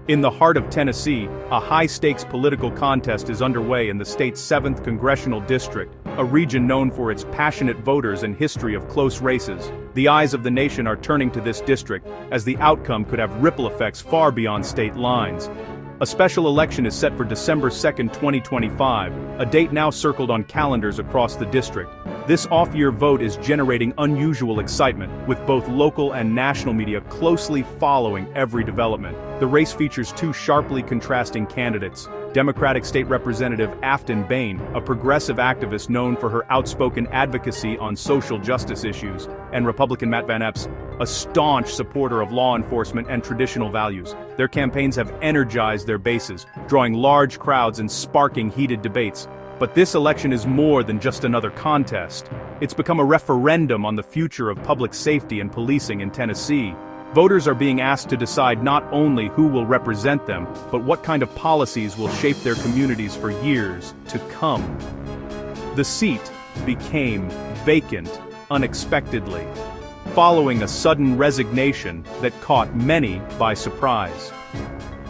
In the heart of Tennessee, a high-stakes political contest is underway in the state's 7th Congressional District, a region known for its passionate voters and history of close races. The eyes of the nation are turning to this district, as the outcome could have ripple effects far beyond state lines. A special election is set for December 2, 2025, a date now circled on calendars across the district. This off-year vote is generating unusual excitement, with both local and national media closely following every development. The race features two sharply contrasting candidates: Democratic State Representative Afton Bain, a progressive activist known for her outspoken advocacy on social justice issues, and Republican Matt Van Epps, a staunch supporter of law enforcement and traditional values. Their campaigns have energized their bases, drawing large crowds and sparking heated debates. But this election is more than just another contest. It's become a referendum on the future of public safety and policing in Tennessee. Voters are being asked to decide not only who will represent them, but what kind of policies will shape their communities for years to come. The seat became vacant unexpectedly, following a sudden resignation that caught many by surprise.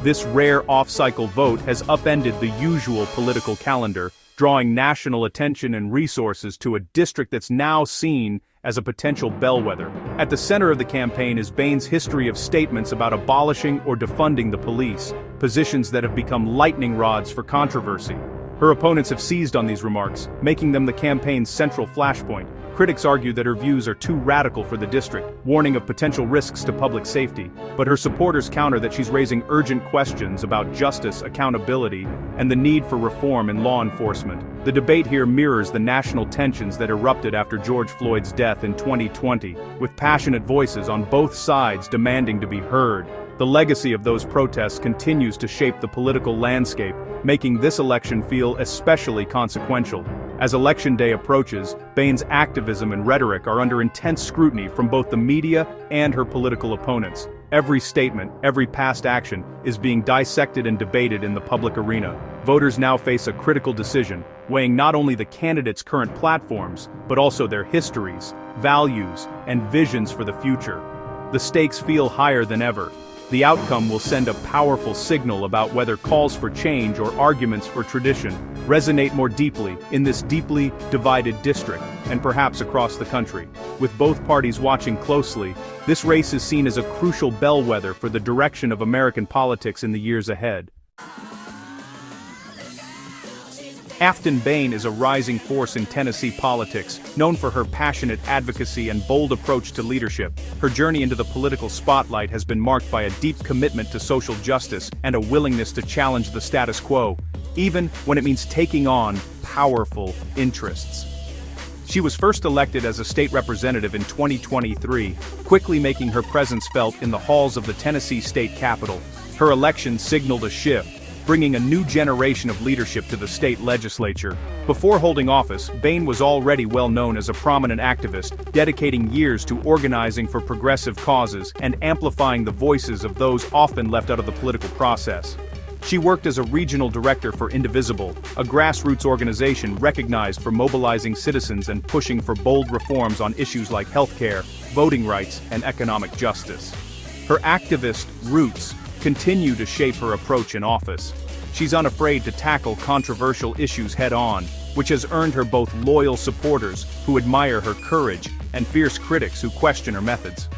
This rare off-cycle vote has upended the usual political calendar, drawing national attention and resources to a district that's now seen as a potential bellwether. At the center of the campaign is Bain's history of statements about abolishing or defunding the police, positions that have become lightning rods for controversy. Her opponents have seized on these remarks, making them the campaign's central flashpoint. Critics argue that her views are too radical for the district, warning of potential risks to public safety. But her supporters counter that she's raising urgent questions about justice, accountability, and the need for reform in law enforcement. The debate here mirrors the national tensions that erupted after George Floyd's death in 2020, with passionate voices on both sides demanding to be heard. The legacy of those protests continues to shape the political landscape, making this election feel especially consequential. As Election Day approaches, Bain's activism and rhetoric are under intense scrutiny from both the media and her political opponents. Every statement, every past action, is being dissected and debated in the public arena. Voters now face a critical decision, weighing not only the candidates' current platforms, but also their histories, values, and visions for the future. The stakes feel higher than ever. The outcome will send a powerful signal about whether calls for change or arguments for tradition resonate more deeply in this deeply divided district, and perhaps across the country. With both parties watching closely, this race is seen as a crucial bellwether for the direction of American politics in the years ahead. Afton Bain is a rising force in Tennessee politics, known for her passionate advocacy and bold approach to leadership. Her journey into the political spotlight has been marked by a deep commitment to social justice and a willingness to challenge the status quo, even when it means taking on powerful interests. She was first elected as a state representative in 2023, quickly making her presence felt in the halls of the Tennessee state capitol. Her election signaled a shift, bringing a new generation of leadership to the state legislature. Before holding office, Bain was already well known as a prominent activist, dedicating years to organizing for progressive causes and amplifying the voices of those often left out of the political process. She worked as a regional director for Indivisible, a grassroots organization recognized for mobilizing citizens and pushing for bold reforms on issues like healthcare, voting rights, and economic justice. Her activist roots continue to shape her approach in office. She's unafraid to tackle controversial issues head-on, which has earned her both loyal supporters who admire her courage and fierce critics who question her methods.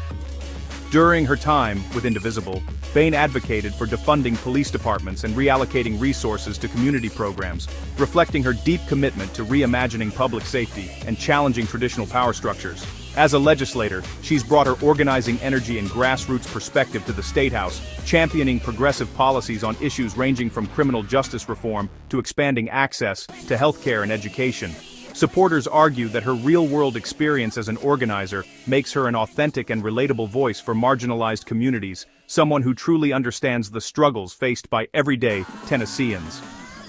During her time with Indivisible, Bain advocated for defunding police departments and reallocating resources to community programs, reflecting her deep commitment to reimagining public safety and challenging traditional power structures. As a legislator, she's brought her organizing energy and grassroots perspective to the State House, championing progressive policies on issues ranging from criminal justice reform to expanding access to healthcare and education. Supporters argue that her real-world experience as an organizer makes her an authentic and relatable voice for marginalized communities, someone who truly understands the struggles faced by everyday Tennesseans.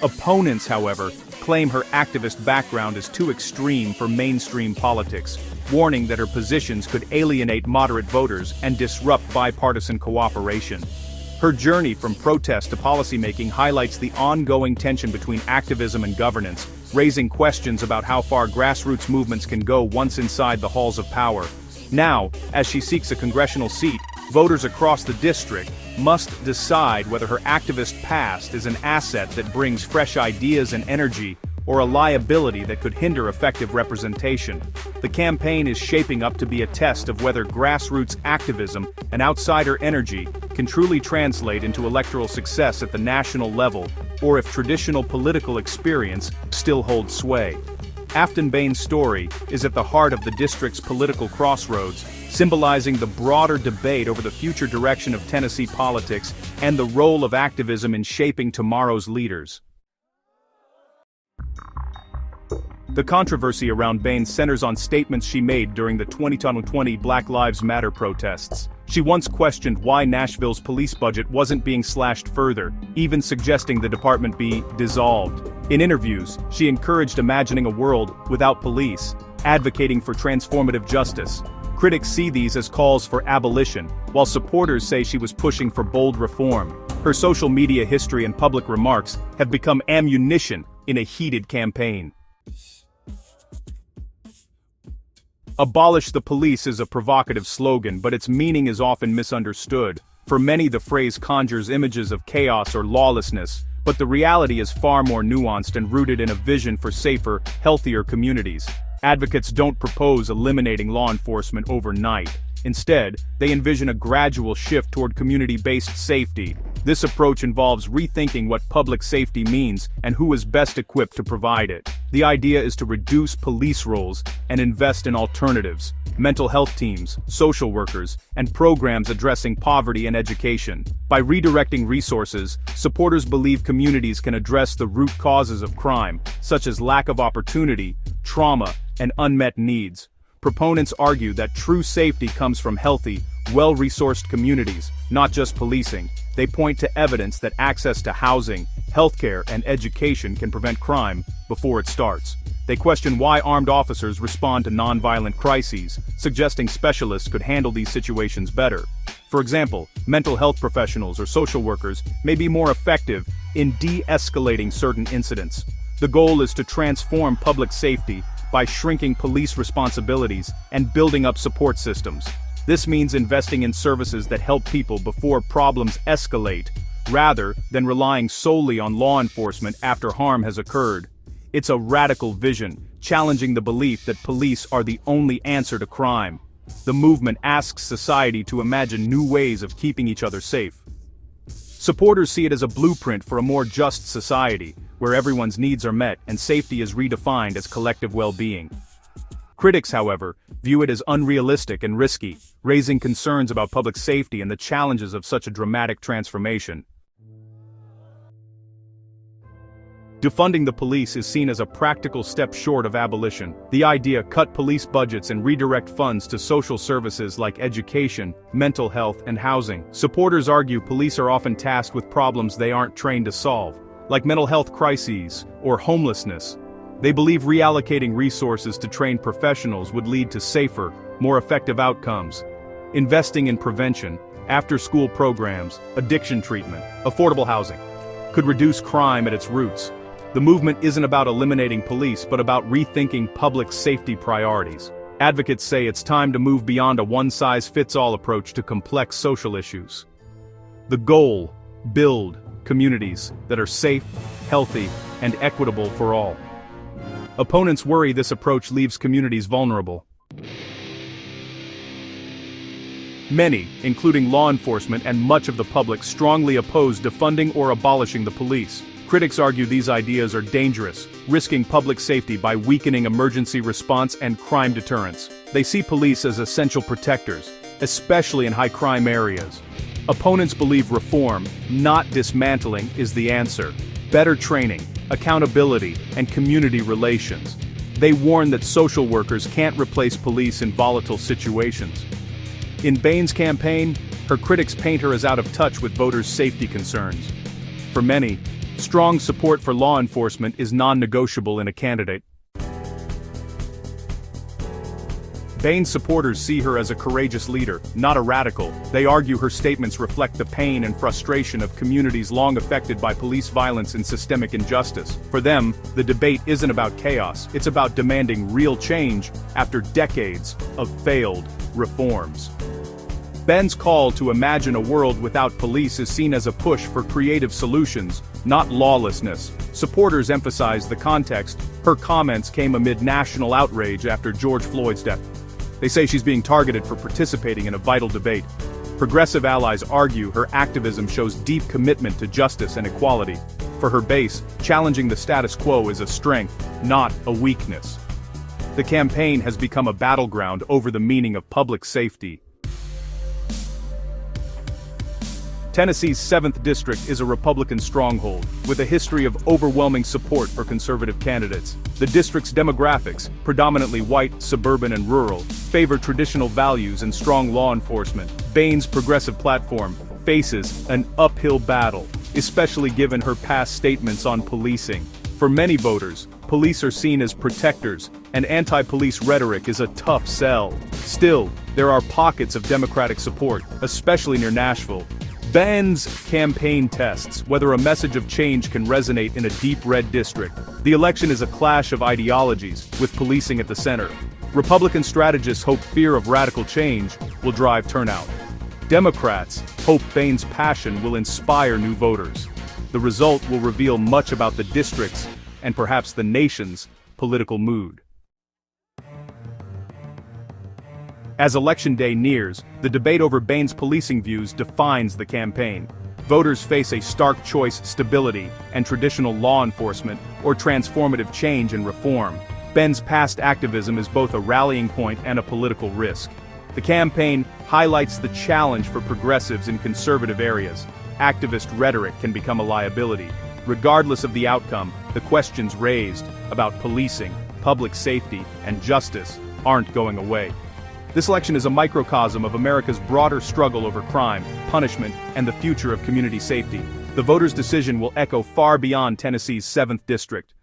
Opponents, however, claim her activist background is too extreme for mainstream politics, warning that her positions could alienate moderate voters and disrupt bipartisan cooperation. Her journey from protest to policymaking highlights the ongoing tension between activism and governance, raising questions about how far grassroots movements can go once inside the halls of power. Now, as she seeks a congressional seat, Voters across the district must decide whether her activist past is an asset that brings fresh ideas and energy, or a liability that could hinder effective representation. The campaign is shaping up to be a test of whether grassroots activism and outsider energy can truly translate into electoral success at the national level, or if traditional political experience still holds sway. Afton Bain's story is at the heart of the district's political crossroads, symbolizing the broader debate over the future direction of Tennessee politics and the role of activism in shaping tomorrow's leaders. The controversy around Bain centers on statements she made during the 2020 Black Lives Matter protests. She once questioned why Nashville's police budget wasn't being slashed further, even suggesting the department be dissolved. In interviews, she encouraged imagining a world without police, advocating for transformative justice. Critics see these as calls for abolition, while supporters say she was pushing for bold reform. Her social media history and public remarks have become ammunition in a heated campaign. Abolish the police is a provocative slogan, but its meaning is often misunderstood. For many, the phrase conjures images of chaos or lawlessness, but the reality is far more nuanced and rooted in a vision for safer, healthier communities. Advocates don't propose eliminating law enforcement overnight. Instead, they envision a gradual shift toward community-based safety. This approach involves rethinking what public safety means and who is best equipped to provide it. The idea is to reduce police roles and invest in alternatives, mental health teams, social workers, and programs addressing poverty and education. By redirecting resources, supporters believe communities can address the root causes of crime, such as lack of opportunity, trauma, and unmet needs. Proponents argue that true safety comes from healthy, well-resourced communities, not just policing. They point to evidence that access to housing, healthcare, and education can prevent crime before it starts. They question why armed officers respond to nonviolent crises, suggesting specialists could handle these situations better. For example, mental health professionals or social workers may be more effective in de-escalating certain incidents. The goal is to transform public safety by shrinking police responsibilities and building up support systems. This means investing in services that help people before problems escalate, rather than relying solely on law enforcement after harm has occurred. It's a radical vision, challenging the belief that police are the only answer to crime. The movement asks society to imagine new ways of keeping each other safe. Supporters see it as a blueprint for a more just society, where everyone's needs are met and safety is redefined as collective well-being. Critics, however, view it as unrealistic and risky, raising concerns about public safety and the challenges of such a dramatic transformation. Defunding the police is seen as a practical step short of abolition. The idea cut police budgets and redirect funds to social services like education, mental health, and housing. Supporters argue police are often tasked with problems they aren't trained to solve, like mental health crises or homelessness. They believe reallocating resources to trained professionals would lead to safer, more effective outcomes. Investing in prevention, after-school programs, addiction treatment, affordable housing could reduce crime at its roots. The movement isn't about eliminating police but about rethinking public safety priorities. Advocates say it's time to move beyond a one-size-fits-all approach to complex social issues. The goal: build communities that are safe, healthy, and equitable for all. Opponents worry this approach leaves communities vulnerable. Many, including law enforcement and much of the public, strongly oppose defunding or abolishing the police. Critics argue these ideas are dangerous, risking public safety by weakening emergency response and crime deterrence. They see police as essential protectors, especially in high-crime areas. Opponents believe reform, not dismantling, is the answer. Better training, accountability, and community relations. They warn that social workers can't replace police in volatile situations. In Bain's campaign, her critics paint her as out of touch with voters' safety concerns. For many, strong support for law enforcement is non-negotiable in a candidate. Bain's supporters see her as a courageous leader, not a radical. They argue her statements reflect the pain and frustration of communities long affected by police violence and systemic injustice. For them, the debate isn't about chaos, it's about demanding real change after decades of failed reforms. Ben's call to imagine a world without police is seen as a push for creative solutions, not lawlessness. Supporters emphasize the context. Her comments came amid national outrage after George Floyd's death. They say she's being targeted for participating in a vital debate. Progressive allies argue her activism shows deep commitment to justice and equality. For her base, challenging the status quo is a strength, not a weakness. The campaign has become a battleground over the meaning of public safety. Tennessee's 7th District is a Republican stronghold, with a history of overwhelming support for conservative candidates. The district's demographics, predominantly white, suburban and rural, favor traditional values and strong law enforcement. Bain's progressive platform faces an uphill battle, especially given her past statements on policing. For many voters, police are seen as protectors, and anti-police rhetoric is a tough sell. Still, there are pockets of Democratic support, especially near Nashville. Ben's campaign tests whether a message of change can resonate in a deep red district. The election is a clash of ideologies, with policing at the center. Republican strategists hope fear of radical change will drive turnout. Democrats hope Bain's passion will inspire new voters. The result will reveal much about the district's, and perhaps the nation's, political mood. As Election Day nears, the debate over Bain's policing views defines the campaign. Voters face a stark choice: stability and traditional law enforcement, or transformative change and reform. Ben's past activism is both a rallying point and a political risk. The campaign highlights the challenge for progressives in conservative areas. Activist rhetoric can become a liability. Regardless of the outcome, the questions raised about policing, public safety, and justice aren't going away. This election is a microcosm of America's broader struggle over crime, punishment, and the future of community safety. The voters' decision will echo far beyond Tennessee's 7th District.